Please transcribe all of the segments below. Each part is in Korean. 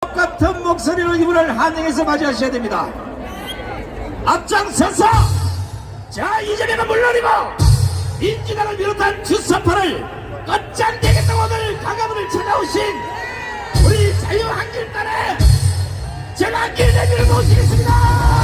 같은 목소리로 이분을 한양에서 맞이하셔야 됩니다. 앞장서서 자 이재명은 물론이고 민주당을 비롯한 주사파를 끝장내겠다고 오늘 강화문을 찾아오신 우리 자유한길단의 전한길 대표를 모시겠습니다.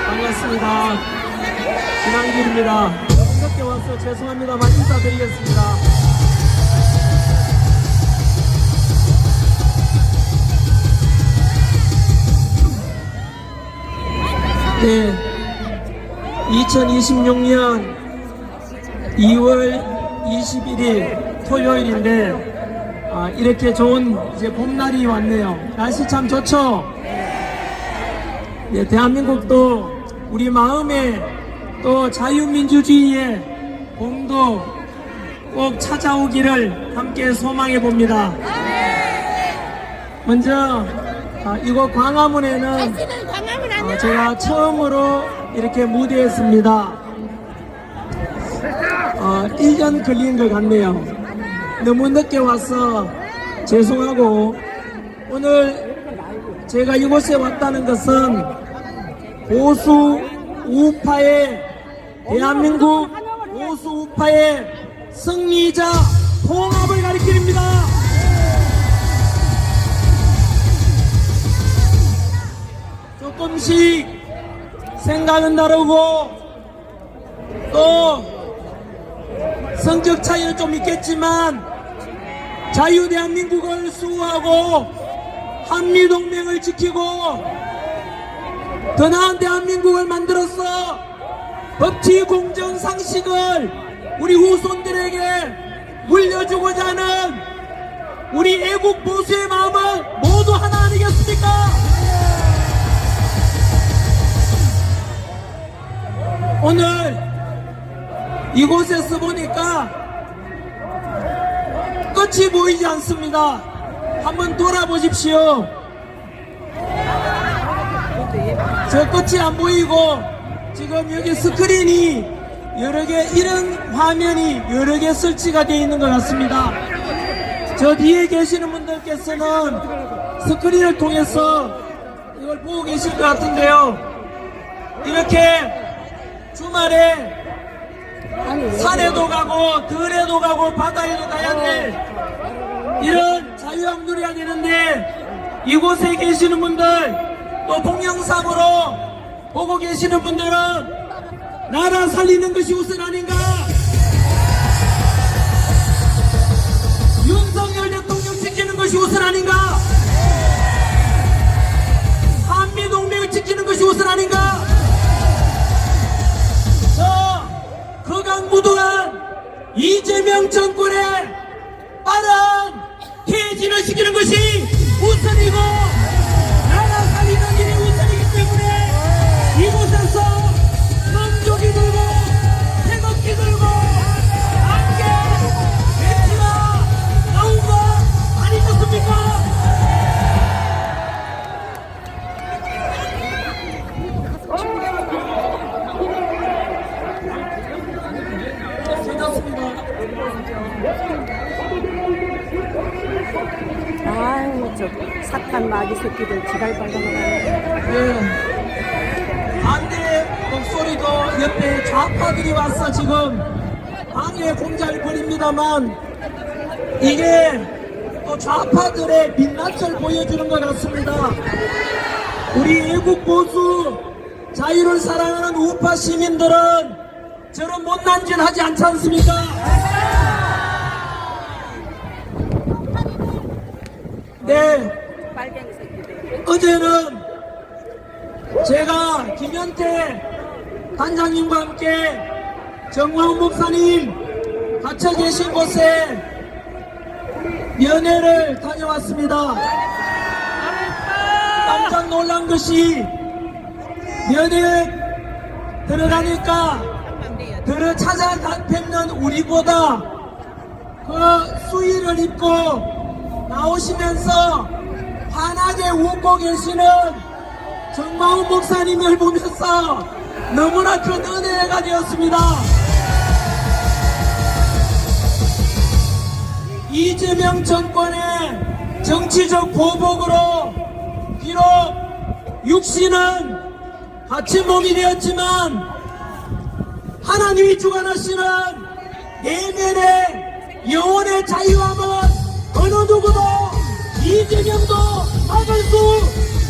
반갑습니다. 김한길입니다. 늦게 와서 죄송합니다만 인사드리겠습니다. 네, 2026년 2월 21일 토요일인데 이렇게 좋은 이제 봄날이 왔네요. 날씨 참 좋죠? 네, 대한민국도 우리 마음에 또 자유민주주의의 봄도 꼭 찾아오기를 함께 소망해 봅니다. 먼저 이곳 광화문에는 제가 처음으로 이렇게 무대에 섭니다. 1년 걸린 것 같네요. 너무 늦게 와서 죄송하고, 오늘 제가 이곳에 왔다는 것은 보수 우파의 대한민국 보수 우파의 승리자 통합을 가리킵니다. 조금씩 생각은 다르고 또 성적 차이는 좀 있겠지만 자유 대한민국을 수호하고 한미동맹을 지키고 더 나은 대한민국을 만들어서 법치 공정 상식을 우리 후손들에게 물려주고자 하는 우리 애국 보수의 마음은 모두 하나 아니겠습니까? 오늘 이곳에서 보니까 끝이 보이지 않습니다. 한번 돌아보십시오. 저 끝이 안 보이고 지금 여기 스크린이 여러 개, 이런 화면이 여러 개 설치가 되어 있는 것 같습니다. 저 뒤에 계시는 분들께서는 스크린을 통해서 이걸 보고 계실 것 같은데요. 이렇게 주말에 산에도 가고 들에도 가고 바다에도 가야 돼. 이런 자유함 누려야 되는데 이곳에 계시는 분들 또 동영상으로 보고 계시는 분들은 나라 살리는 것이 우선 아닌가? 윤석열 대통령 지키는 것이 우선 아닌가? 한미동맹을 지키는 것이 우선 아닌가? 저 거강무도한 이재명 정권의 빠른 퇴진을 시키는 것이 우선이고 나라 살리는 일이 우선이기 때문에 이곳에서 민족이 들고 태극기 들고 함께 외치가 나온 거 아니겠습니까? 아유, 저 사탄 마귀 새끼들 지랄 발견하네. 네. 반대 목소리도 옆에 좌파들이 와서 지금 방해 공작을 벌입니다만 이게 또 좌파들의 민낯을 보여주는 것 같습니다. 우리 애국 보수 자유를 사랑하는 우파 시민들은 저런 못난 짓 하지 않지 않습니까? 네, 어제는 제가 김현태 단장님과 함께 정광훈 목사님 갇혀 계신 곳에 면회를 다녀왔습니다. 깜짝 놀란 것이 면회 들어가니까 들어 찾아뵙는 우리보다 바지를 입고 나오시면서 환하게 웃고 계시는 정마훈 목사님을 보면서 너무나 큰 은혜가 되었습니다. 이재명 정권의 정치적 보복으로 비록 육신은 갇힌 몸이 되었지만 하나님이 주관하시는 내면의 영혼의 자유함은 어느 누구도 이재명도 막을 수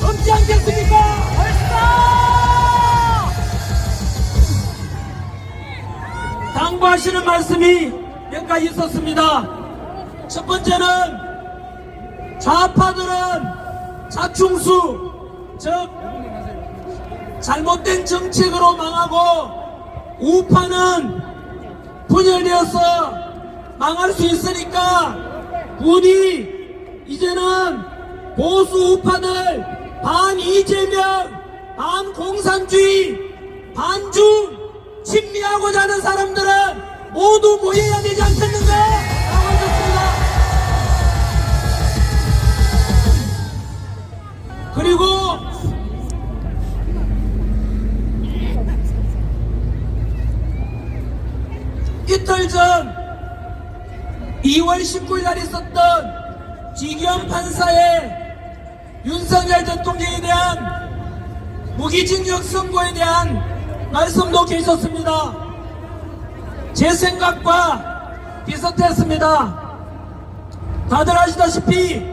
없지 않겠습니까? 당부하시는 말씀이 몇 가지 있었습니다. 첫 번째는 좌파들은 자충수, 즉 잘못된 정책으로 망하고 우파는 분열되어서 망할 수 있으니까 부디 이제는 보수 우파들 반 이재명, 반 공산주의, 반중 친미하고자 하는 사람들은 모두 모여야 되지 않겠는가? 라고 하셨습니다. 그리고 이틀 전 2월 19일 날 있었던 지기현 판사의 윤석열 대통령에 대한 무기징역 선고에 대한 말씀도 계셨습니다. 제 생각과 비슷했습니다. 다들 아시다시피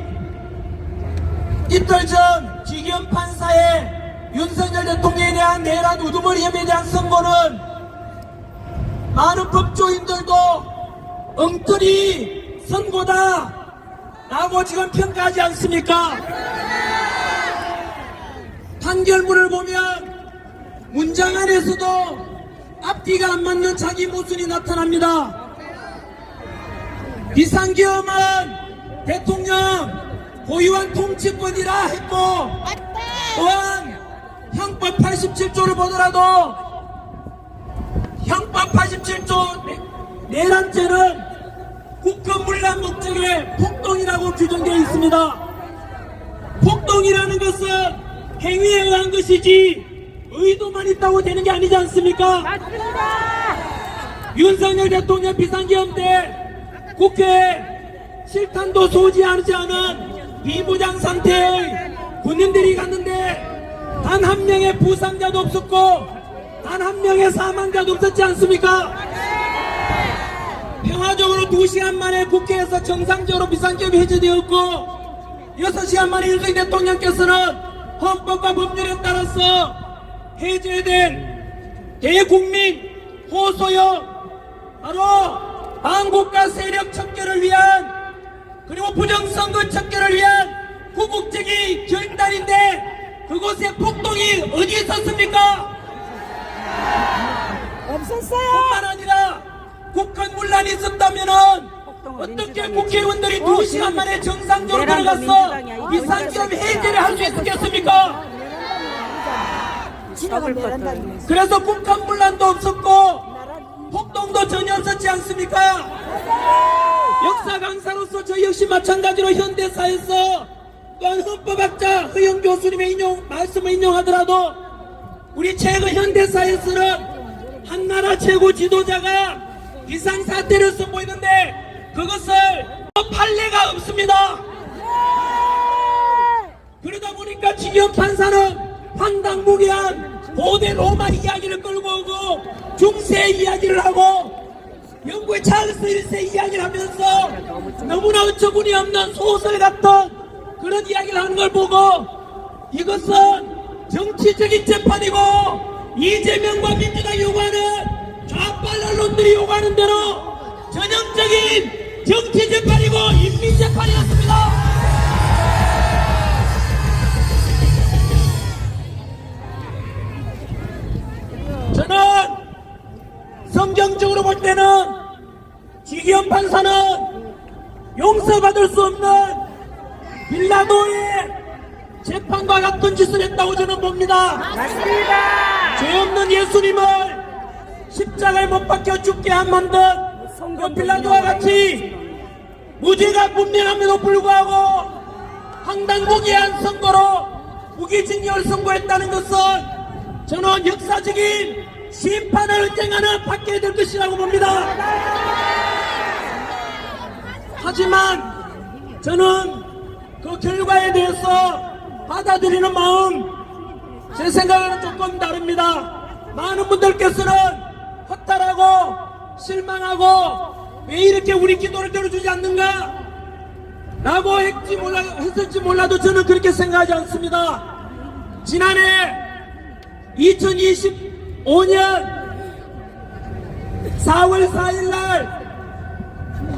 이틀 전 지기현 판사의 윤석열 대통령에 대한 내란 우두머리 혐의에 대한 선고는 많은 법조인들도 엉터리 선고다 라고 지금 평가하지 않습니까? 판결문을 보면 문장 안에서도 앞뒤가 안 맞는 자기 모순이 나타납니다. 비상계엄은 대통령 고유한 통치권이라 했고 또한 형법 87조를 보더라도 형법 87조 내란죄는 국가문란 목적의 폭동이라고 규정되어 있습니다. 폭동이라는 것은 행위에 의한 것이지 의도만 있다고 되는 게 아니지 않습니까? 맞습니다. 윤석열 대통령 비상계엄 때 국회에 실탄도 소지하지 않은 비무장 상태의 군인들이 갔는데 단 한 명의 부상자도 없었고 단 한 명의 사망자도 없었지 않습니까? 평화적으로 2시간 만에 국회에서 정상적으로 비상계엄이 해제되었고 6시간 만에 윤석열 대통령께서는 헌법과 법률에 따라서 해제된 대국민 호소형 바로 반국가 세력 척결을 위한 그리고 부정선거 척결을 위한 구국적인 결단인데 그곳에 폭동이 어디 있었습니까? 없었어요. 뿐만 아니라 국헌문란이 있었다면은 어떻게 국회의원들이 2시간 만에 정상적으로 들어가서 비상계엄 해제를 할 수 있었겠습니까? 그래서 국헌문란도 없었고 폭동도 전혀 없었지 않습니까? 역사 강사로서 저 역시 마찬가지로 현대사에서 또한 헌법학자 허영 교수님의 말씀을 인용하더라도 우리 최근 현대사에서는 한나라 최고 지도자가 비상사태를 선보이는데 그것을 판례가 없습니다. 그러다 보니까 지기현 판사는 황당무계한 고대 로마 이야기를 끌고 오고 중세 이야기를 하고 영국의 찰스 1세 이야기를 하면서 너무나 어처구니 없는 소설 같은 그런 이야기를 하는 걸 보고 이것은 정치적인 재판이고 이재명과 민주당이 요구하는 좌빨 언론들이 요구하는 대로 전형적인 정치 재판이고 인민 재판이었습니다. 저는 성경적으로 볼 때는 지기현 판사는 용서받을 수 없는 빌라도의 재판과 같은 짓을 했다고 저는 봅니다. 맞습니다. 죄 없는 예수님을 십자가에 못 박혀 죽게 한 만든 그 빌라도와 같이 무죄가 분명함에도 불구하고 황당무계한 선거로 무기징역을 선고했다는 것은 저는 역사적인 심판을 언젠가는 받게 될 것이라고 봅니다. 하지만 저는 그 결과에 대해서 받아들이는 마음, 제 생각에는 조금 다릅니다. 많은 분들께서는 허탈하고 실망하고 왜 이렇게 우리 기도를 들어주지 않는가 라고 했을지 몰라도 저는 그렇게 생각하지 않습니다. 지난해 2025년 4월 4일날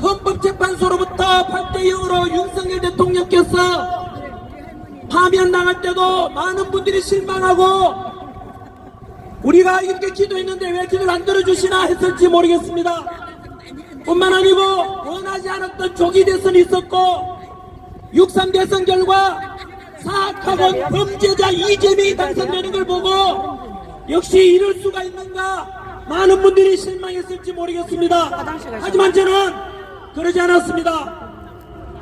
헌법재판소로부터 8대0으로 윤석열 대통령께서 파면당할 때도 많은 분들이 실망하고 우리가 이렇게 기도했는데 왜 기도를 안 들어주시나 했을지 모르겠습니다. 뿐만 아니고 원하지 않았던 조기 대선이 있었고 6.3 대선 결과 사악하고 범죄자 이재명이 당선되는 걸 보고 역시 이럴 수가 있는가 많은 분들이 실망했을지 모르겠습니다. 하지만 저는 그러지 않았습니다.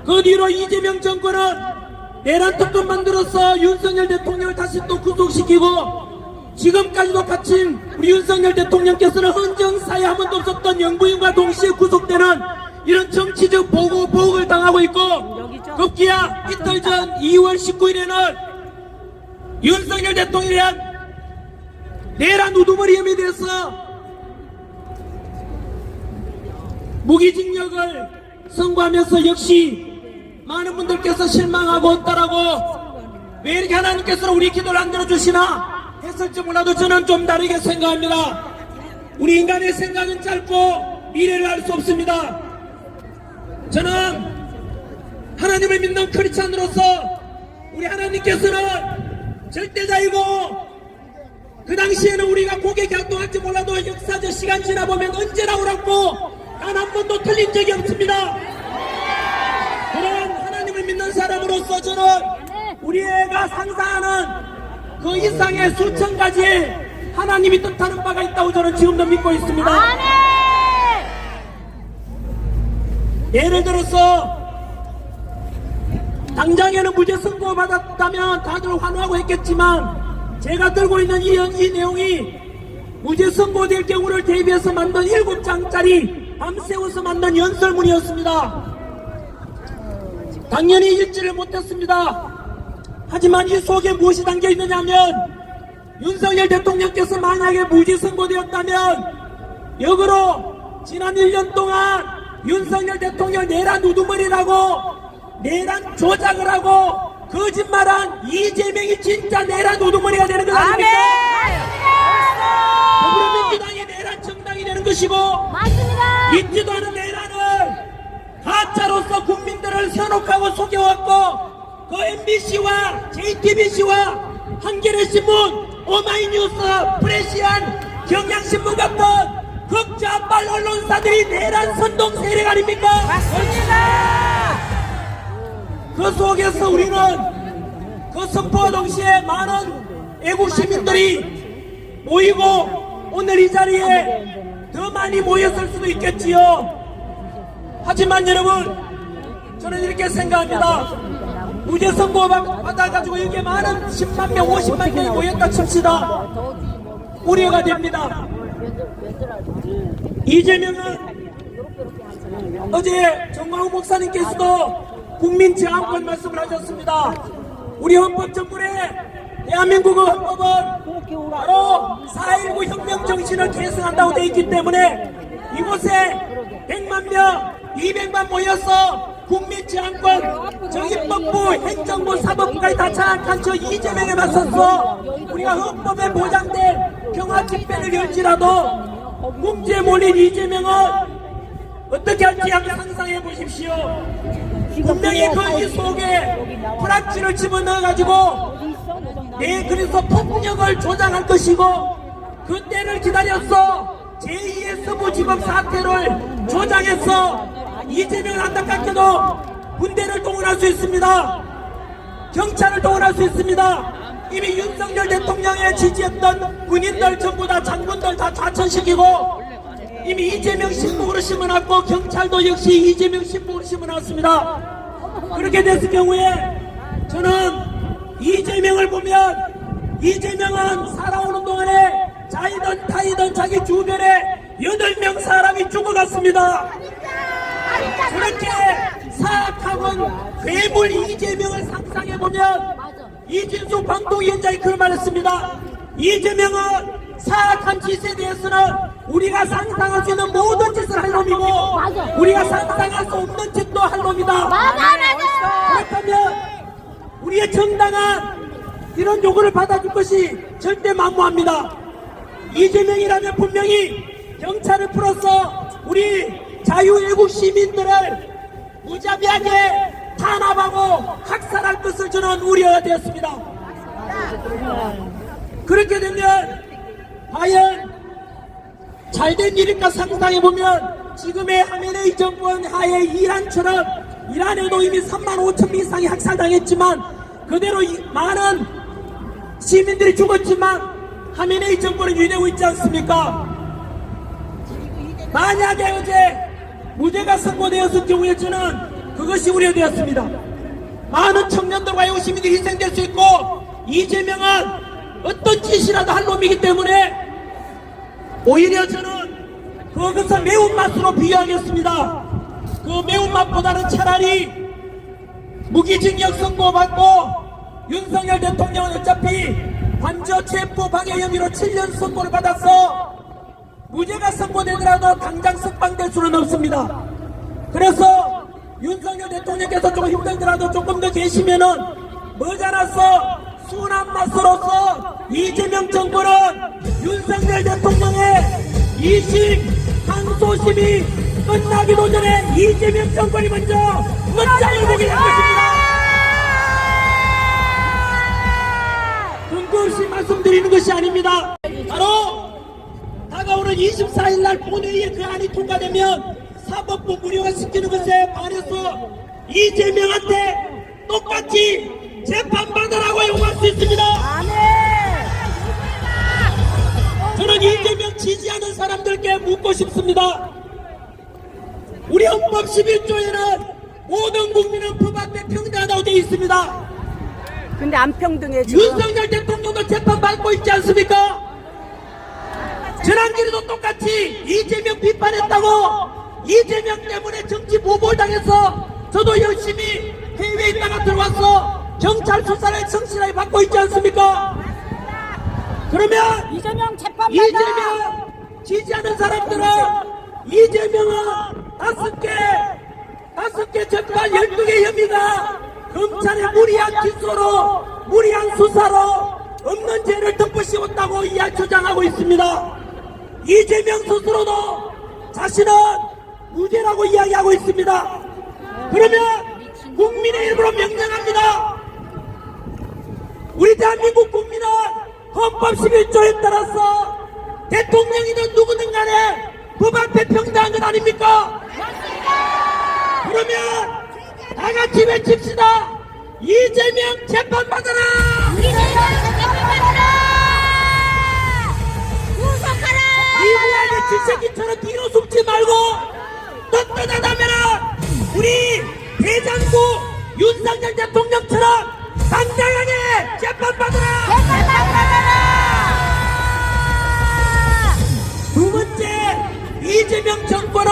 그 뒤로 이재명 정권은 내란 특검 만들어서 윤석열 대통령을 다시 또 구속시키고 지금까지도 갇힌 우리 윤석열 대통령께서는 헌정사에 한 번도 없었던 영부인과 동시에 구속되는 이런 정치적 보복을 당하고 있고 급기야 이틀 전 2월 19일에는 윤석열 대통령에 대한 내란 우두머리 혐의에 대해서 무기징역을 선고하면서 역시 많은 분들께서 실망하고 없다라고 왜 이렇게 하나님께서는 우리 기도를 안 들어주시나 했을지 몰라도 저는 좀 다르게 생각합니다. 우리 인간의 생각은 짧고 미래를 알 수 없습니다. 저는 하나님을 믿는 크리스찬으로서 우리 하나님께서는 절대자이고 그 당시에는 우리가 고개 갸우뚱할지 몰라도 역사적 시간 지나보면 언제나 옳았고 단 한 번도 틀린 적이 없습니다. 그런 하나님을 믿는 사람으로서 저는 우리 애가 상상하는 그 이상의 수천 가지의 하나님이 뜻하는 바가 있다고 저는 지금도 믿고 있습니다. 예를 들어서 당장에는 무죄 선고 받았다면 다들 환호하고 했겠지만 제가 들고 있는 이 내용이 무죄 선고될 경우를 대비해서 만든 7장짜리 밤새워서 만든 연설문이었습니다. 당연히 읽지를 못했습니다. 하지만 이 속에 무엇이 담겨 있느냐 하면 윤석열 대통령께서 만약에 무죄 선고되었다면 역으로 지난 1년 동안 윤석열 대통령 내란 우두머리라고 내란 조작을 하고 거짓말한 이재명이 진짜 내란 우두머리가 되는 것 아닙니까? 더불어민주당이 내란 정당이 되는 것이고 맞습니다. 있지도 않은 내란을 가짜로서 국민들을 현혹하고 속여왔고 그 MBC와 JTBC와 한겨레신문, 오마이뉴스, 프레시안, 경향신문 같은 극좌빨 언론사들이 내란 선동 세력 아닙니까? 맞습니다. 그 속에서 우리는 그 선포와 동시에 많은 애국 시민들이 모이고 오늘 이 자리에 더 많이 모였을 수도 있겠지요. 하지만 여러분 저는 이렇게 생각합니다. 무죄 선고 받아가지고 여기에 많은 10만 명, 50만 명이 모였다 칩시다. 우려가 됩니다. 이재명은 어제 정광훈 목사님께서도 국민 제한권 말씀을 하셨습니다. 우리 헌법정문에 대한민국의 헌법은 바로 4.19 혁명 정신을 계승한다고 되어 있기 때문에 이곳에 100만 명, 200만 모여서 국민 제한권, 정의법부, 행정부, 사법부까지 다 장악한 저 이재명에 맞서서 우리가 헌법에 보장된 평화 집회를 열지라도 문제 몰린 이재명은 어떻게 할지 한번 상상해 보십시오. 분명히 그 이 속에 프락치를 집어넣어가지고 그래서 폭력을 조장할 것이고 그때를 기다려서 제2의 서부지법 사태를 조장해서 이재명을 안타깝게도 군대를 동원할 수 있습니다. 경찰을 동원할 수 있습니다. 이미 윤석열 대통령에 지지했던 군인들 전부 다 장군들 다 좌천시키고 이미 이재명 신분으로 심어놨고 경찰도 역시 이재명 신분으로 심어놨습니다. 그렇게 됐을 경우에 저는 이재명을 보면 이재명은 살아오는 동안에 자이든 타이든 자기 주변에 8명 사람이 죽어갔습니다. 그렇게 사악하고 괴물 이재명을 상상해보면 이진수 방통위원장이 그런 말했습니다. 이재명은 사악한 짓에 대해서는 우리가 상상할 수 있는 모든 짓을 할 놈이고 우리가 상상할 수 없는 짓도 할 놈이다. 그렇다면 우리의 정당한 이런 요구를 받아줄 것이 절대 만무합니다. 이재명이라면 분명히 경찰을 풀어서 우리 자유애국 시민들을 무자비하게 탄압하고 학살할 것을 저는 우려가 되었습니다. 그렇게 되면 과연 잘된 일일까 상상해보면 지금의 하메네이 정권 하에 이란처럼 이란에도 이미 3만 5천 명 이상이 학살당했지만 그대로 많은 시민들이 죽었지만 하메네이 정권은 유지되고 있지 않습니까? 만약에 어제 무죄가 선고되었을 경우에 저는 그것이 우려되었습니다. 많은 청년들과 외국 시민들이 희생될 수 있고 이재명은 어떤 짓이라도 할 놈이기 때문에 오히려 저는 그것을 매운맛으로 비유하겠습니다. 그 매운맛보다는 차라리 무기징역 선고받고 윤석열 대통령은 어차피 관저 체포 방해 혐의로 7년 선고를 받아서 무죄가 선고되더라도 당장 석방될 수는 없습니다. 그래서 윤석열 대통령께서 조금 힘들더라도 조금 더 계시면은 머지않아서 순한 맛으로서 이재명 정부는 윤석열 대통령의 2심 항소심이 끝나기도 전에 이재명 정권이 먼저 끝장을 보게 될 것입니다. 뜬금없이 말씀드리는 것이 아닙니다. 바로 다가오는 24일날 본회의에 그 안이 통과되면 사법부 무료화 시키는 것에 반해서 이재명한테 똑같이 재판받으라고 요구할 수 있습니다. 저는 이재명 지지하는 사람들께 묻고 싶습니다. 우리 헌법 11조에는 모든 국민은 법 앞에 평등하다고 되어 있습니다. 근데 안 평등해 지금. 윤석열 대통령도 재판받고 있지 않습니까? 지난주에도 똑같이 이재명 비판했다고 이재명 때문에 정치 보복을 당해서 저도 열심히 해외에 있다가 들어와서 경찰 수사를 성실하게 받고 있지 않습니까? 그러면 이재명 재판받아. 이재명 지지하는 사람들은 이재명은 5개 재판 12개 혐의가 검찰의 무리한 기소로 무리한 수사로 없는 죄를 덮으시었다고 주장하고 있습니다. 이재명 스스로도 자신은 무죄라고 이야기하고 있습니다. 그러면 국민의 이름으로 명령합니다. 우리 대한민국 국민은 헌법 11조에 따라서 대통령이든 누구든 간에 법 앞에 평등한 것 아닙니까? 그러면 다 같이 외칩시다. 이재명 재판받아라! 이재명 재판받아라! 구속하라! 이재명의 쥐새끼처럼 뒤로 숨지 말고 떳떳하다면 우리 대장부 윤석열 대통령처럼 당당하게 재판받아라! 두 번째, 이재명 정권은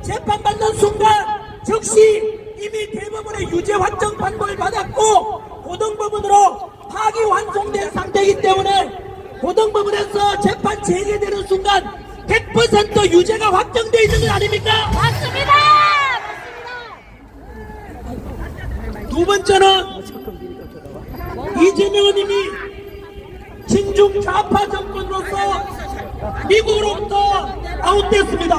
재판받는 순간 즉시 이미 대법원의 유죄 확정 판결을 받았고 고등법원으로 파기환송된 상태이기 때문에 고등법원에서 재판 재개되는 순간 100% 유죄가 확정되어 있는 것 아닙니까? 맞습니다! 두 번째는 이재명은 이미 친중 좌파 정권으로서 미국으로부터 아웃됐습니다.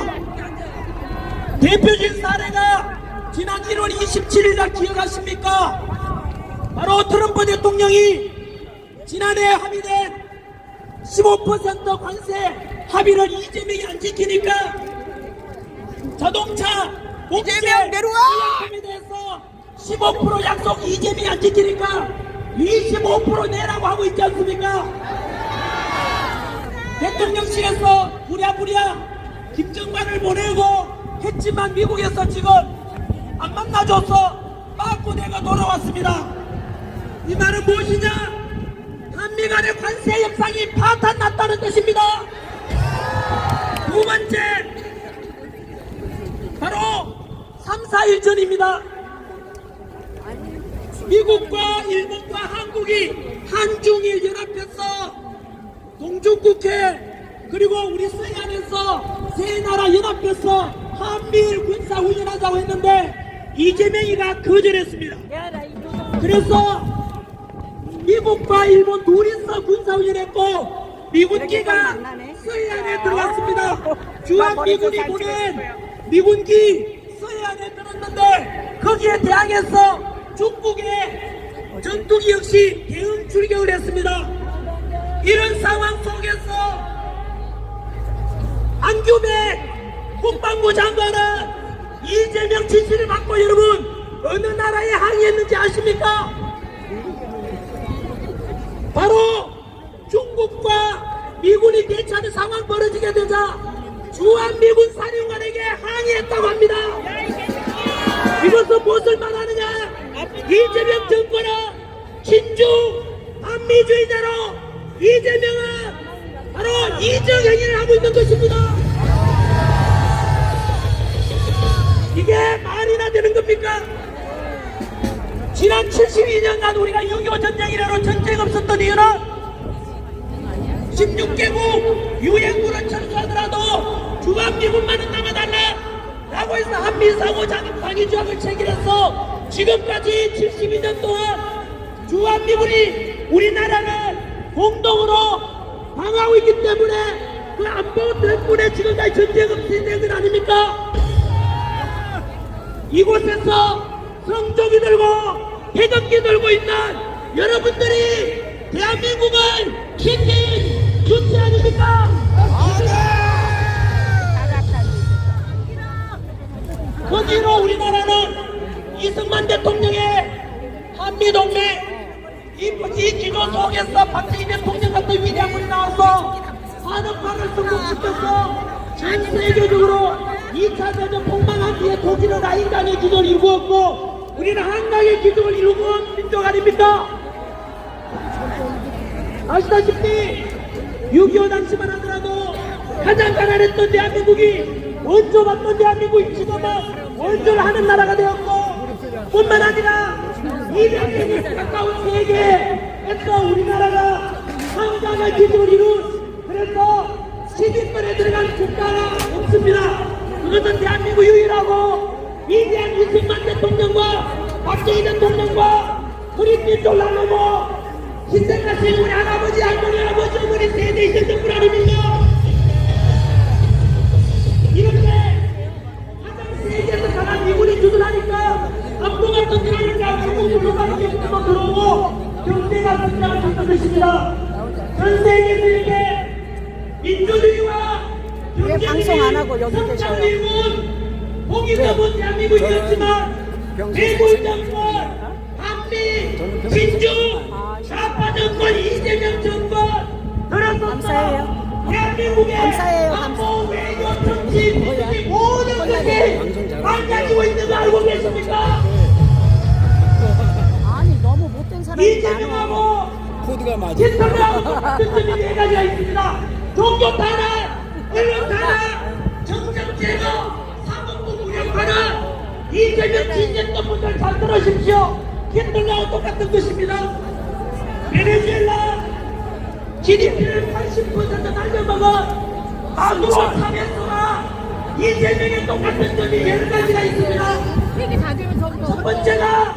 대표적인 사례가 지난 1월 27일날 기억하십니까? 바로 트럼프 대통령이 지난해 합의된 15% 관세 합의를 이재명이 안 지키니까 자동차 이재명 내려와! 에 대해서 15% 약속 이재명이 안 지키니까 25% 내라고 하고 있지 않습니까? 대통령실에서 부랴부랴 김정만을 보내고 했지만 미국에서 지금 안 만나줘서 빠꾸 내가 돌아왔습니다. 이 말은 무엇이냐? 한미 간의 관세 협상이 파탄났다는 뜻입니다. 두 번째, 바로 3, 4일 전입니다. 미국과 일본과 한국이 한중일 연합해서 동중국해 그리고 우리 서해안에서 세 나라 연합해서 한미일 군사훈련하자고 했는데 이재명이가 거절했습니다. 그래서 미국과 일본 둘이서 군사훈련했고 미군기가 서해안에 들어갔습니다. 주한미군이 보낸 미군기 서해안에 들었는데 거기에 대항해서 중국의 전투기 역시 대응 출격을 했습니다. 이런 상황 속에서 안규백 국방부 장관은 이재명 지시를 받고 여러분 어느 나라에 항의했는지 아십니까? 바로 중국과 미군이 대치하는 상황 벌어지게 되자 주한미군 사령관에게 항의했다고 합니다. 이것은 무엇을 말하느냐? 이재명 정권은 친중 반미주의자로 이재명은 바로 이정행위를 하고 있는 것입니다. 이게 말이나 되는 겁니까? 지난 72년간 우리가 6.25 전쟁 이래로 전쟁 없었던 이유는 16개국 유엔군을 철수하더라도 주한미군만은 남아달라 라고 해서 한미사고 방위조약을 체결했어. 지금까지 72년 동안 주한미군이 우리나라를 공동으로 방어하고 있기 때문에 그 안보 때문에 지금까지 전쟁 없이 된 건 아닙니까? 이곳에서 성조기 들고 태극기 들고 있는 여러분들이 대한민국을 지킨 주체 아닙니까? 거기로 우리나라는 이승만 대통령의 한미동맹 이 기조 속에서 박정희 대통령 같은 위대한 분이 나와서 산업화를 성공시켜서 전 세계적으로 2차 대전 폭망한 뒤에 독일은 라인강의 기조를 이루었고 우리는 한강의 기조를 이루고 온 민족 아닙니까? 아시다시피 6.25 당시만 하더라도 가장 가난했던 대한민국이 원조받던 대한민국이 지금은 원조를 하는 나라가 되었고 뿐만 아니라 200년이 가까운 세계에서 우리나라가 한강의 기조를 이룬 그래서 10위권에 들어간 국가가 없습니다. 그것은 대한민국 유일하고 위대한 이승만 대통령과 박정희 대통령과 그린민족 나누고 희생하신 우리 할아버지 할머니 아버지 어머니 세대 있었던 분 아닙니까? 이렇게 가장 세계에서 강한 미군이 주둔하니까 안보 같은 나라가 중국으로 가는 게 들어오고 경제가 성장을 했던 것입니다. 전 세계에서 이렇게 민주주의와 왜 방송 안 하고 여기 계셔요? 보기도 못 대한민국이었지만 대골 정권, 한미, 진중, 좌파 정권, 이재명 정권 들어섰어. 감사해요. 대한민국의 감사해요. 안보, 외교, 정치, 민주주의 모든 것이 망가지고 있는 거 알고 계십니까? 아니 너무 못된 사람이 많아. 이재명하고 코드가 맞아. 히틀러하고 똑같은 점이 네 가지가 있습니다. 종교 탄압, 언론 탄압, 정책 제거, 사법부 무력화는 이재명 지지했던 분들 잘 들으십시오. 히틀러하고 똑같은 것입니다. 베네수엘라 GDP를 80% 날려먹은 마두로 사면서가 이재명의 똑같은 점이 여러 가지가 있습니다. 첫 번째가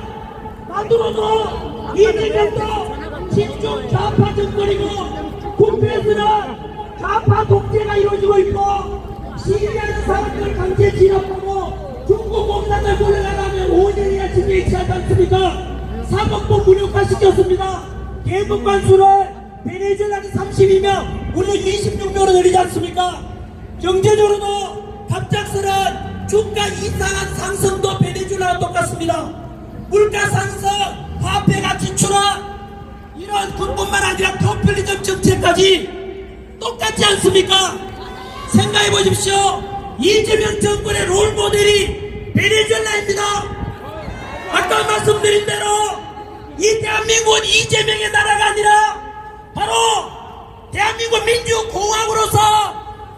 마두로도 이재명도 친중 좌파 정권이고 국회에서는 좌파 독재가 이루어지고 있고 시리아는 사람들 강제 진압하고 중국 공산을 몰려나가면 5년이나 징역이 취하지 않습니까? 사법부 무력화시켰습니다. 개국 관수를 베네수엘라는 32명 우리 26명으로 늘리지 않습니까? 경제적으로도 갑작스런 주가 이상한 상승도 베네수엘라와 똑같습니다. 물가 상승, 화폐 가치 추락 이런 군뿐만 아니라 포퓰리즘 정책까지 똑같지 않습니까? 생각해 보십시오. 이재명 정권의 롤 모델이 베네수엘라입니다. 아까 말씀드린 대로 이 대한민국은 이재명의 나라가 아니라 바로 대한민국 민주공화국으로서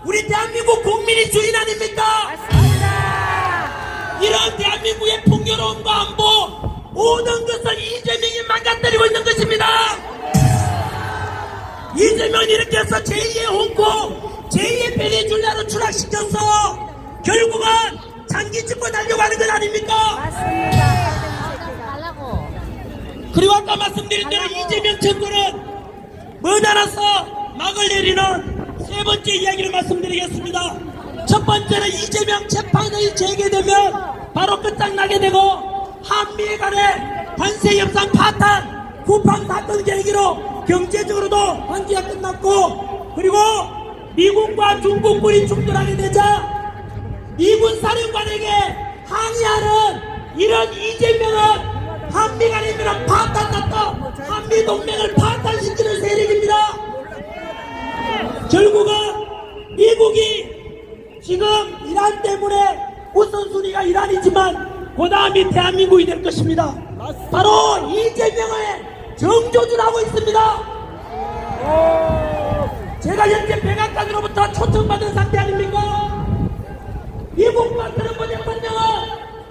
우리 대한민국 국민이 주인 아닙니까? 이런 대한민국의 풍요로움과 안보 모든 것을 이재명이 망가뜨리고 있는 것입니다. 이재명이 이렇게 해서 제2의 홍콩, 제2의 베네수엘라로 추락시켜서 결국은 장기 집권 하려고 하는 것 아닙니까? 그리고 아까 말씀드린 대로 이재명 정권은 머나라서 막을 내리는 세 번째 이야기를 말씀드리겠습니다. 첫 번째는 이재명 재판이 재개되면 바로 끝장나게 되고 한미 간의 관세 협상 파탄, 쿠팡 사건 계기로 경제적으로도 관계가 끝났고 그리고 미국과 중국군이 충돌하게 되자 미군 사령관에게 항의하는 이런 이재명은 한미 간의 이런 파탄났다. 한미 동맹을 파탄시키는 세력입니다. 결국은 미국이 지금 이란 때문에 우선순위가 이란이지만 그 다음이 대한민국이 될 것입니다. 바로 이재명의 정조준을 하고 있습니다. 제가 현재 백악관으로부터 초청받은 상태 아닙니까? 미국과 트럼프 대통령은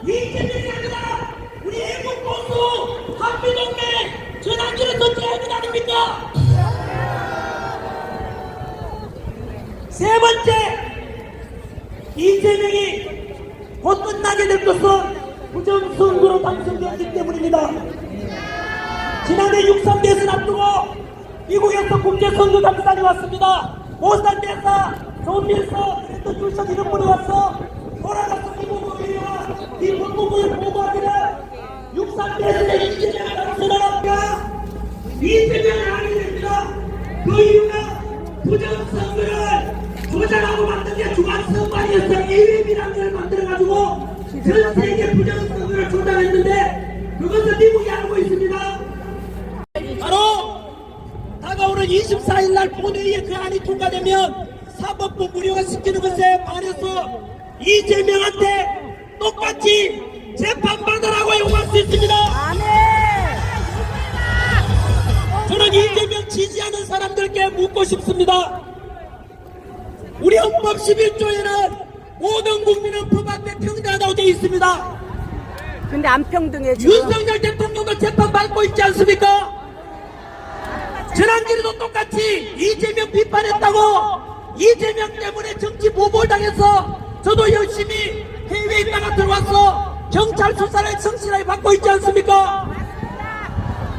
이재명이 아니라 우리 애국 보수 한미동맹 전환기를 던져야 하는 거 아닙니까? 세 번째, 이재명이 곧 끝나게 될 것은 부정선거로 당선되었기 때문입니다. 지난해 6.3 대선 앞두고 미국에서 국제선거감사단이 왔습니다. 오산 대사, 존 밀서, 그랜드 출석 이런 분이 와서 돌아가서 미국 의회와 미 법무부에 보고하기를 6.3 대선에 이재명을 당선하라니까 이재명을 하게 됩니다. 그 이유가 부정선거를 조작하고 만든 게 중앙선관위에서 AWB라는 걸 만들어가지고 전 세계 부정선거를 조작했는데 그것을 미국이 알고 있습니다. 바로 다가오는 24일날 본회의에 그 안이 통과되면 사법부 무료화 시키는 것에 반해서 이재명한테 똑같이 재판받으라고 요구할 수 있습니다. 저는 이재명 지지하는 사람들께 묻고 싶습니다. 우리 헌법 11조에는 모든 국민은 법 앞에 평등하다고 되어 있습니다. 근데 안 평등해 지금. 윤석열 대통령도 재판받고 있지 않습니까? 지난주에도 똑같이 이재명 비판했다고 이재명 때문에 정치 보복을 당해서 저도 열심히 해외에 있다가 들어와서 경찰 수사를 성실하게 받고 있지 않습니까?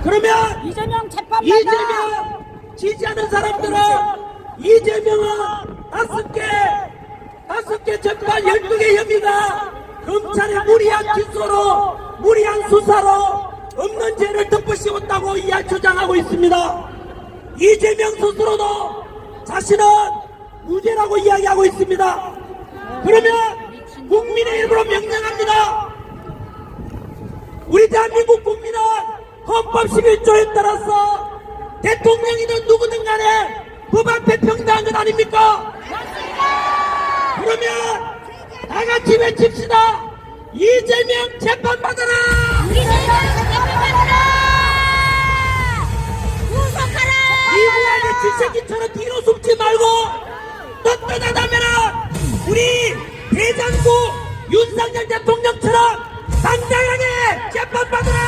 그러면 이재명 재판받아. 이재명 지지하는 사람들은 이재명은 5개 재판 12개 혐의가 검찰의 무리한 기소로 무리한 수사로 없는 죄를 덮으시웠다고 주장하고 있습니다. 이재명 스스로도 자신은 무죄라고 이야기하고 있습니다. 그러면 국민의 일부로 명령합니다. 우리 대한민국 국민은 헌법 11조에 따라서 대통령이든 누구든 간에 법 앞에 평등한 것 아닙니까? 그러면 다 같이 외칩시다. 이재명 재판받아라! 이부하게 쥐새끼처럼 뒤로 숨지 말고 떳떳하다면 우리 대장부 윤석열 대통령처럼 당당하게 재판받아라!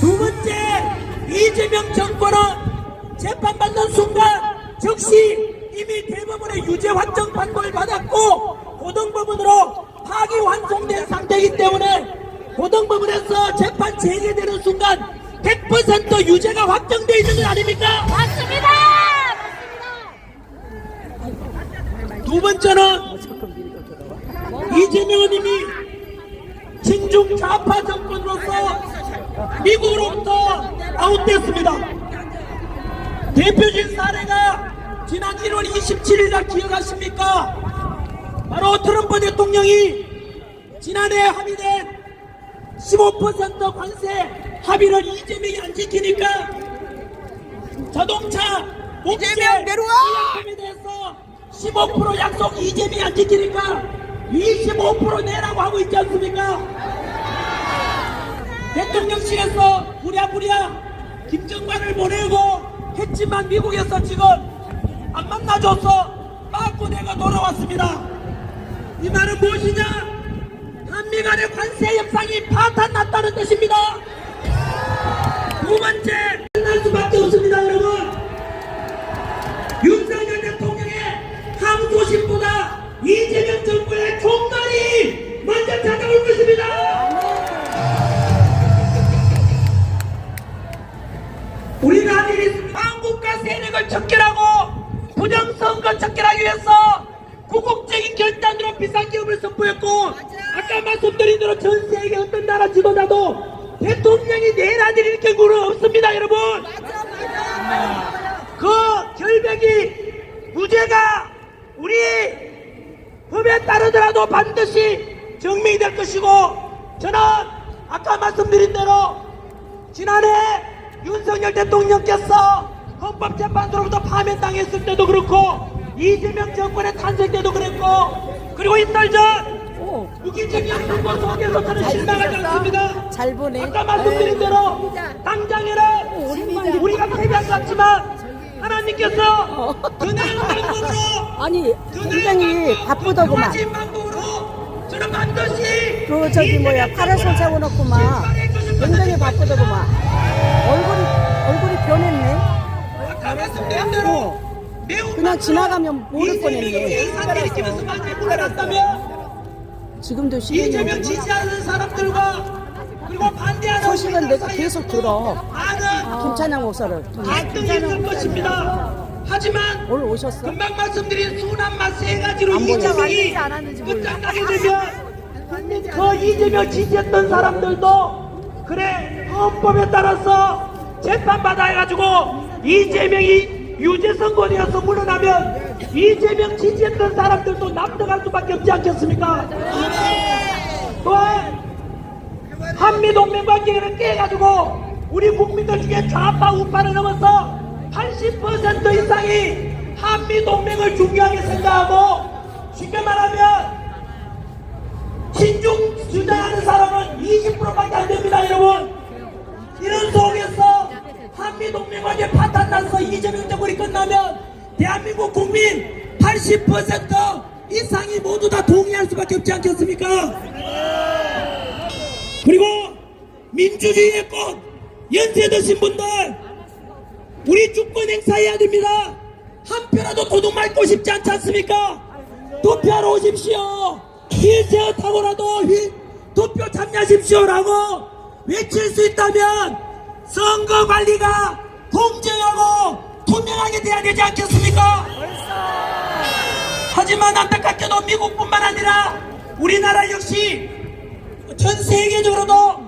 두 번째, 이재명 정권은 재판받는 순간 즉시 이미 대법원의 유죄 확정 판결을 받았고 고등법원으로 파기환송된 상태이기 때문에 고등법원에서 재판 재개되는 순간 100% 유죄가 확정되어 있는 것 아닙니까? 맞습니다. 두 번째는 이재명은 이미 친중 좌파 정권으로서 미국으로부터 아웃됐습니다. 대표적인 사례가 지난 1월 27일날 기억하십니까? 바로 트럼프 대통령이 지난해 합의된 15% 관세 합의를 이재명이 안 지키니까 자동차 이재명 내려와! 의약품에 대해서 15% 약속 이재명이 안 지키니까 25% 내라고 하고 있지 않습니까? 대통령실에서 부랴부랴 김정관을 보내고 했지만 미국에서 지금 안 만나줘서 빠꾸내가 돌아왔습니다. 이 말은 무엇이냐? 한미 간의 관세 협상이 파탄났다는 뜻입니다. 두 번째, 끝날 수밖에 없습니다, 여러분. 윤석열 대통령의 항소심보다 이재명 정부의 종말이 먼저 찾아올 것입니다. 우리는 한국과 세력을 척결하고 부정선거 척결하기 위해서 구국적인 결단으로 비상기업을 선포했고, 아까 말씀드린 대로 전 세계 어떤 나라 지도자도 대통령이 내일 아들 일으킨 구는 없습니다, 여러분. 그 결백이 무죄가 우리 법에 따르더라도 반드시 증명이 될 것이고, 저는 아까 말씀드린 대로 지난해 윤석열 대통령께서 헌법재판소로부터 파면당했을 때도 그렇고 이재명 정권의 탄생 때도 그랬고, 그리고 이달 전 무기징역 선고 속에서 저는 실망하지 않습니다. 잘 보네. 아까 말씀드린 대로 당장에는 우리가 패배한 것 같지만 하나님께서 그날 방법으로 아니 굉장히 바쁘더구만. 그와진 방법으로 저는 반드시 그 저기 뭐야 파라솔 세워놓고만 굉장히 바쁘더구만. 얼굴이 변했네. 아까 말씀드린 대로 매우 그냥 지나가면 모를 뻔했네. 이재명이 일으키면서 많이 물러났다면 지금도 이재명 시간이 지지하는 사람들과 그리고 반대하는 소식은 내가 사이에서 계속 들어. 많은 김찬양 목사를 갈등이 있을 것입니다. 하지만 오늘 오셨어? 금방 말씀드린 순한 맛 세 가지로 안 보냈어. 이재명이 끝장나게 되면 그 이재명 지지했던 사람들도 그래 헌법에 따라서 재판받아 해가지고 이재명이 유죄 선고되어서 물러나면 이재명 지지했던 사람들도 납득할 수밖에 없지 않겠습니까? 또한 한미동맹 관계를 깨가지고 우리 국민들 중에 좌파 우파를 넘어서 80% 이상이 한미동맹을 중요하게 생각하고, 쉽게 말하면 친중 주장하는 사람은 20%밖에 안 됩니다, 여러분. 이런 속에서 한미동맹 관계 파탄나서 이재명 정권이 끝나면 대한민국 국민 80% 이상이 모두 다 동의할 수밖에 없지 않겠습니까? 그리고 민주주의의 꽃 연세 드신 분들, 우리 주권 행사해야 됩니다. 한 표라도 도둑 맞고 싶지 않지 않습니까? 투표하러 오십시오. 휠체어 타고라도 투표 참여하십시오라고 외칠 수 있다면 선거 관리가 공정하고 투명하게 돼야 되지 않겠습니까? 하지만 안타깝게도 미국뿐만 아니라 우리나라 역시 전 세계적으로도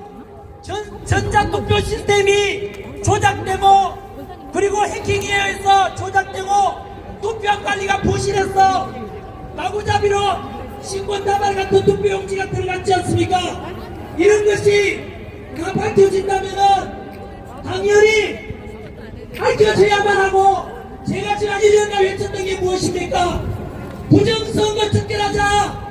전자투표 시스템이 조작되고, 그리고 해킹에 의해서 조작되고 투표한 관리가 부실해서 마구잡이로 신권다발 같은 투표용지가 들어갔지 않습니까? 이런 것이 다 밝혀진다면은 당연히 밝혀져야만 하고, 제가 지난 1년간 외쳤던 게 무엇입니까? 부정선거 척결하자.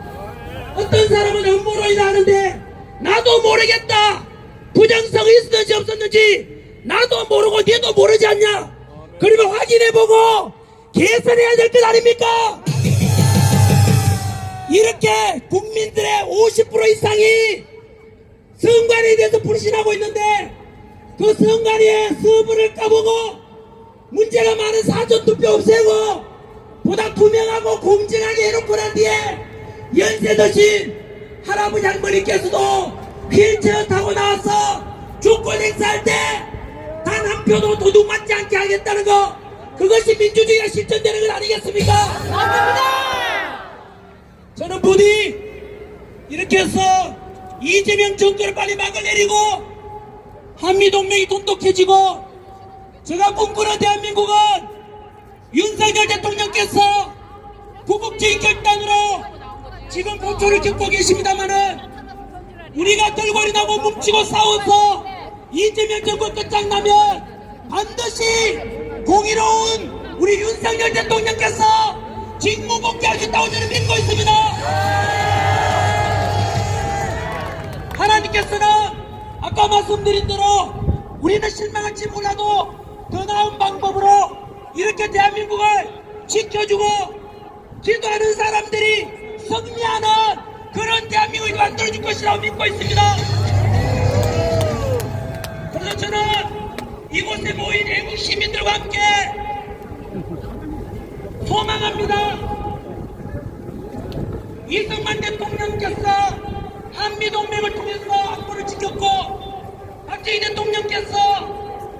어떤 사람은 음모로 일하는데 나도 모르겠다. 부정성이 있었는지 없었는지 나도 모르고 니도 모르지 않냐? 그러면 확인해보고 개선해야 될 것 아닙니까? 이렇게 국민들의 50% 이상이 선관위에 대해서 불신하고 있는데, 그 선관위의 서부를 까보고 문제가 많은 사전투표 없애고 보다 투명하고 공정하게 해놓고 난 뒤에 연세 드신 할아버지 할머니께서도 휠체어 타고 나와서 주권 행사할 때 단 한 표도 도둑 맞지 않게 하겠다는 거, 그것이 민주주의가 실천되는 것 아니겠습니까? 맞습니다. 저는 부디 이렇게 해서 이재명 정권을 빨리 막을 내리고 한미동맹이 돈독해지고, 제가 꿈꾸는 대한민국은 윤석열 대통령께서 구국적인 결단으로 지금 고초를 겪고 계십니다마는 우리가 덜거리 나고 뭉치고 싸워서 이재명 정권 끝장나면 반드시 공의로운 우리 윤석열 대통령께서 직무 복귀하겠다고 저는 믿고 있습니다. 하나님께서는 아까 말씀드린 대로 우리는 실망할지 몰라도 더 나은 방법으로 이렇게 대한민국을 지켜주고 기도하는 사람들이 승리하는 그런 대한민국을 만들어줄 것이라고 믿고 있습니다. 그래서 저는 이곳에 모인 애국 시민들과 함께 소망합니다. 이승만 대통령께서 한미동맹을 통해서 안보를 지켰고 박정희 대통령께서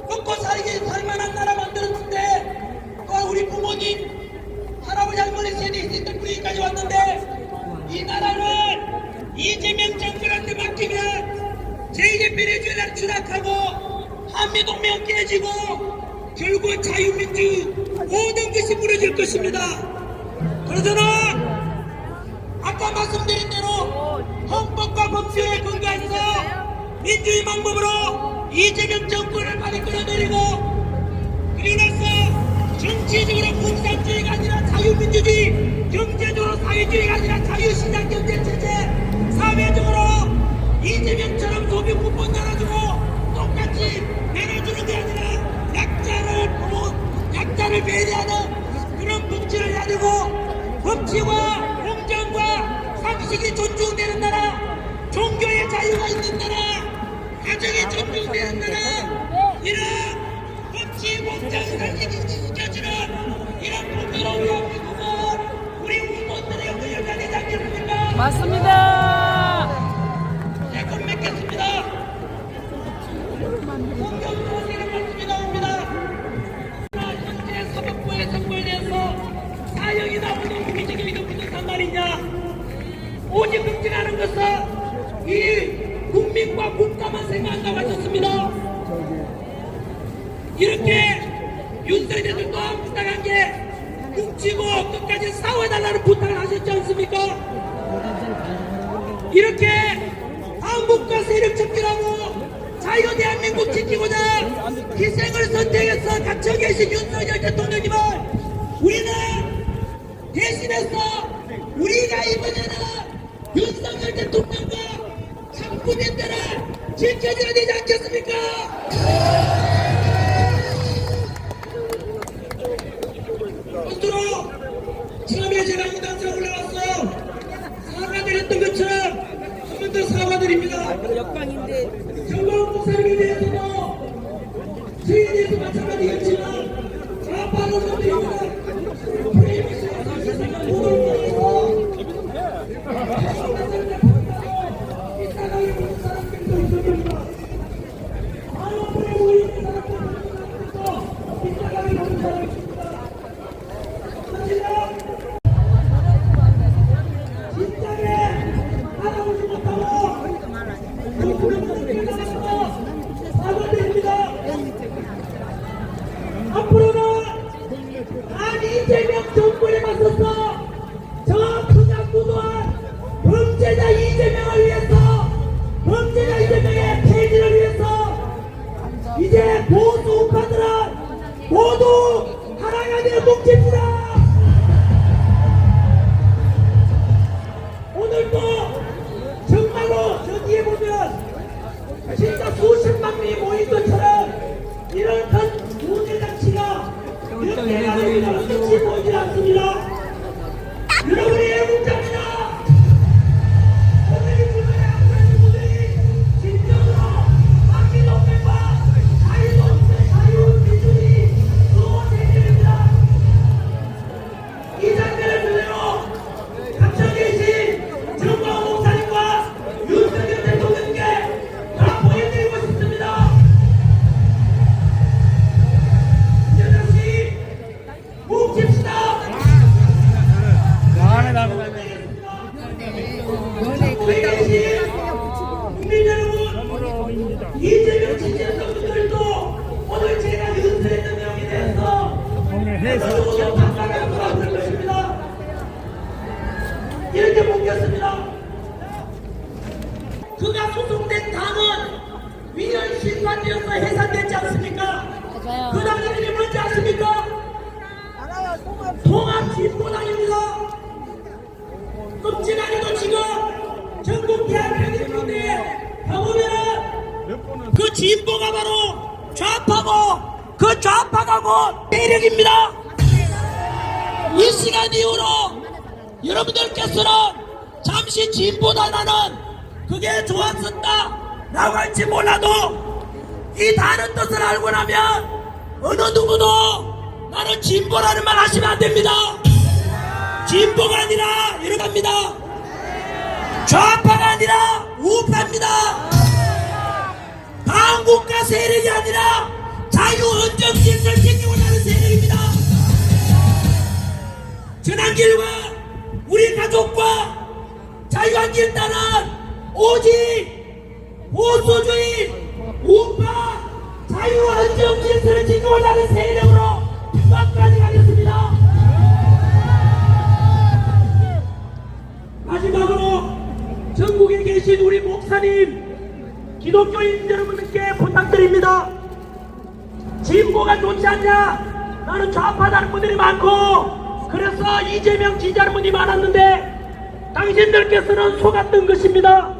먹고 살만한 나라 만들었는데 또 우리 부모님 할아버지 할머니 세대 있을 때 분위기까지 왔는데 이 나라를 이재명 정권한테 맡기면 제2의 비례주의를 추락하고 한미동맹은 깨지고 결국 자유민주 모든 것이 무너질 것입니다. 그러잖아 아까 말씀드린 대로 헌법과 법률에 근거해서 민주의 방법으로 이재명 정권을 빨리 끌어내리고 그리고 나서 정치적으로 공산주의가 아니라 자유민주주의, 경제적으로 사회주의가 아니라 자유시장 경제체제, 사회적으로 이재명처럼 소비 쿠폰 나눠주고 똑같이 나눠주는 게 아니라 약자를 배려하는 그런 복지를 해야 되고 법치와 공정과 상식이 존중되는 나라, 종교의 자유가 있는 나라, 가정이 존중되는 나라, 이런 법치, 공정, 상식이 지켜주는 이런 부끄러운 대한민국은 우리 후손들의 영광을 가리지 않겠습니까? 맞습니다. 네, 곧 맺겠습니다. 공경소식을 말씀이 나옵니다. 현재 사법부의 선거에 대해서 사형이 나오는 국민적인 이도 무슨 상관이냐? 오직 걱정하는 것은 이 국민과 국가만 생각한다고 하셨습니다. 이렇게 윤석열 대통령 부탁한 게 뭉치고 끝까지 싸워달라는 부탁을 하셨지 않습니까? 이렇게 한국과 세력 척결하고 자유 대한민국 지키고자 희생을 선택해서 갇혀 계신 윤석열 대통령님을 우리는 대신해서 우리가 이번에는 윤석열 대통령과 한국인들을 지켜줘야 되지 않겠습니까? 끝으로 처음에 제가 이 단체에 올라왔어요. 사과드렸던 것처럼 한 번 더 사과드립니다. 역광인데. 정광훈 목사님에 대해서도 저희에 대해서 마찬가지였지만 좌파로 선택입니다. 프레임에서 사실상 모든 거에서 이 땅에 모든 사람들도 있을 겁니다. 바로 프레임에 있는 사람들도 이 땅에 모든 사람이 있습니다. 하지만 진작에 알아보지 못하고 사과드립니다. 앞으로는 안 이재명 정권에 맞서서 저 크장무도한 범죄자 이재명을 위해서 범죄자 이재명의 폐지를 위해서 이제 보수 우파들은 모두 하나가 되어 뭉칩시다. 오늘도 정말로 저기에 보면 진짜 수십만 명이 모인 것처럼 이런 큰 우대장치가 이렇게 나는 것이 보이지 않습니다. 여러분이 애국자입니다. 오늘이 분들의 앞으로의 분들이 진정으로 한미동맹과 자유민주주의 수호대결입니다. 이 장면을 그대로 갇혀 계신 정광훈 목사님과 윤석열 대통령께 다 보여드리고 싶습니다. 이제 다시 뭉칩시다. 우리 계신 국민 여러분, 이재명 지지했던 분들도 오늘 제가 윤석열 명에 대해서 너무도 반갑게 돌아올 것입니다. 이렇게 뭉겼습니다. 그가 소송된 당은 위헌실관되어서 해산됐지 않습니까? 그 당 이름이 뭔지 아십니까? 통합진보당입니다. 끔찍하게도 지금 전국 대학교들인데 가보면은 그 진보가 바로 좌파고 그 좌파가 곧 세력입니다. 이 시간 이후로 여러분들께서는 잠시 진보단하는 그게 좋았었다 라고 할지 몰라도 이 다른 뜻을 알고 나면 어느 누구도 나는 진보라는 말 하시면 안 됩니다. 진보가 아니라 이렇게 합니다. 좌파가 아니라 우파입니다. 한국가 세력이 아니라 자유헌정 질서를 지키고 나는 세력입니다. 전환길과 우리 가족과 자유한길 따는 오직 보수주의 우파 자유헌정 질서를 지키고 나는 세력으로 끝까지 가겠습니다. 마지막으로 전국에 계신 우리 목사님, 기독교인 여러분들께 부탁드립니다. 진보가 좋지 않냐? 나는 좌파다는 분들이 많고 그래서 이재명 지지하는 분이 많았는데 당신들께서는 속았던 것입니다.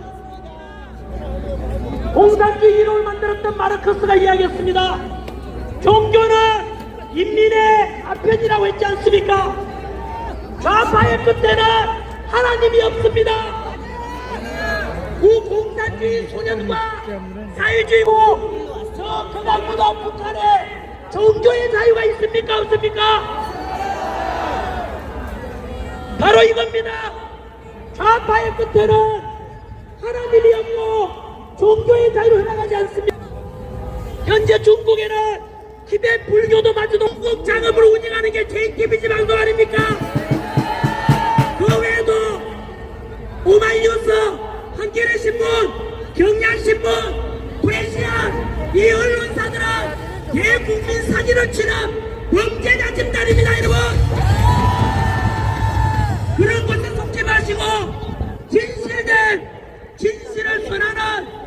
공산주의 이론을 만들었던 마르크스가 이야기했습니다. 종교는 인민의 아편이라고 했지 않습니까? 좌파의 끝에는 하나님이 없습니다. 그 공산주의 소년과 자유주의고 저 그것보다 북한에 종교의 자유가 있습니까? 없습니까? 바로 이겁니다. 좌파의 끝에는 하나님이 없고 종교의 자유로 흘러가지 않습니다. 현재 중국에는 티베트 불교도 마저도 한국 작업으로 운영하는 게 JTBC 방송 아닙니까? 그 외에도 오마이뉴스, 한겨레신문, 경향신문, 프레시안 이 언론사들은 대국민 사기를 치는 범죄자 집단입니다. 여러분 그런 것에 속지 마시고 진실을 선하는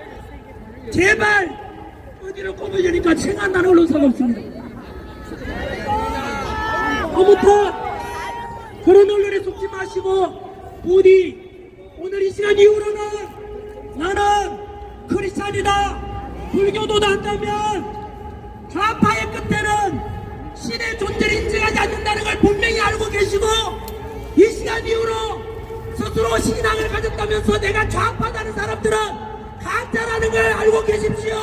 제발 어디로 꼽으려니까 생각나는 언론사가 없습니다. 아무튼 그런 언론에 속지 마시고 부디 오늘 이 시간 이후로는 나는 크리스찬이다 불교도다 한다면 좌파의 끝에는 신의 존재를 인정하지 않는다는 걸 분명히 알고 계시고 이 시간 이후로 스스로 신앙을 가졌다면서 내가 좌파다는 사람들은 가짜라는 걸 알고 계십시오.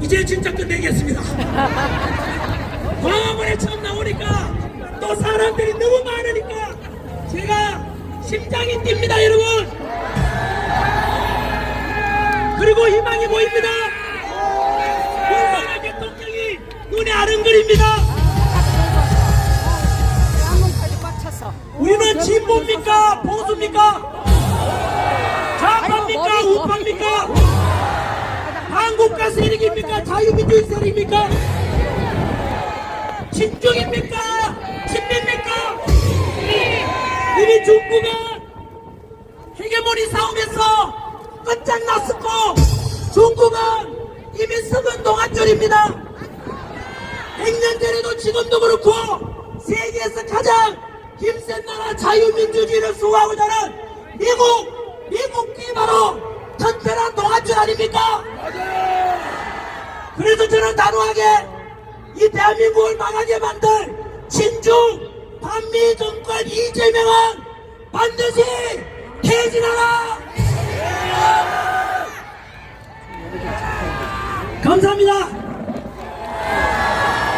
이제 진짜 끝내겠습니다. 광화문에 처음 나오니까 또 사람들이 너무 많으니까 제가 심장이 뜁니다. 여러분 그리고 희망이 보입니다. 윤석열 대통령이 눈에 아른거립니다. 우리는 진보입니까? 보수입니까? 좌파입니까? 우파입니까? 한국가 세력입니까? 자유민주주의 세력입니까? 친중입니까? 친미입니까? 이미 중국은 헤게모니 싸움에서 끝장났었고 중국은 이미 썩은 동아줄입니다. 100년 전에도 지금도 그렇고 세계에서 가장 힘센 나라 자유민주주의를 수호하고자 하는 미국이 바로 전편한 동아줄 아닙니까? 그래서 저는 단호하게 이 대한민국을 망하게 만들 친중 반미 정권 이재명은 반드시 퇴진하라. 감사합니다.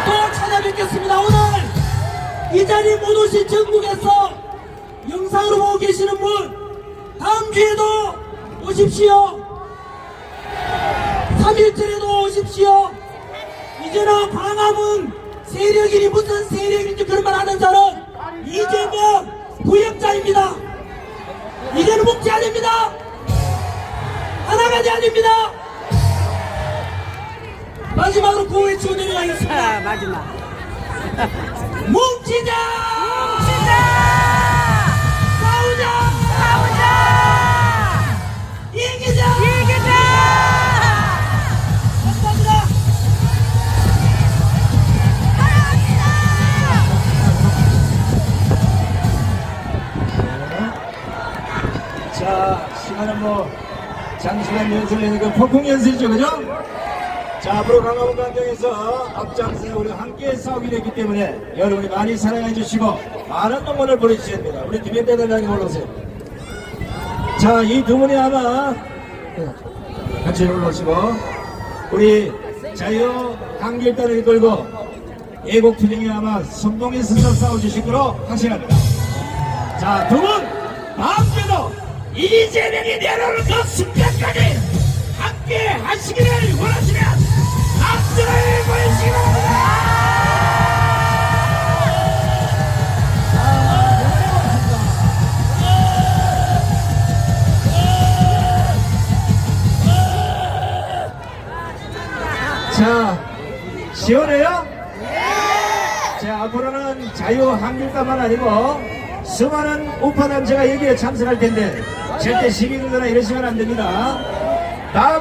또 찾아뵙겠습니다. 오늘 이 자리에 못 오신 전국에서 영상으로 보고 계시는 분 다음 주에도 오십시오. 3일절에도 오십시오. 이제는 광화문 세력이니 무슨 세력인지 그런 말 하는 사람 이재명 부역자입니다. 이제는 묵지 아닙니다. 하나가지 아닙니다. 마지막으로 구호에 치고 내려가겠습니다. 마지막. 뭉치자! 뭉치자! 싸우자! 싸우자! 이기자! 이기자! 감사합니다. 이거는 뭐 장시간 연습을 그 폭풍 연습이죠, 그죠? 자, 앞으로 강화문 광장에서 앞장서 우리 함께 싸우게 됐기 때문에 여러분이 많이 사랑해 주시고 많은 응원을 보내주셔야 됩니다. 우리 김현대 대장님 올라오세요. 자, 이 두 분이 아마 같이 올라오시고 우리 자유 한길단을 이끌고 애국투쟁에 아마 선봉에 서서 싸워주실 거로 확신합니다. 자, 두 분 다음주에도 이재명이 내려오는 그 순간까지 함께 하시기를 원하시면 박수를 보내시기 바랍니다. 자, 시원해요? 자, 앞으로는 자유 한길단만 아니고 수많은 우파단체가 여기에 참석할 텐데 절대 시민들이나 이러시면 안 됩니다. 다음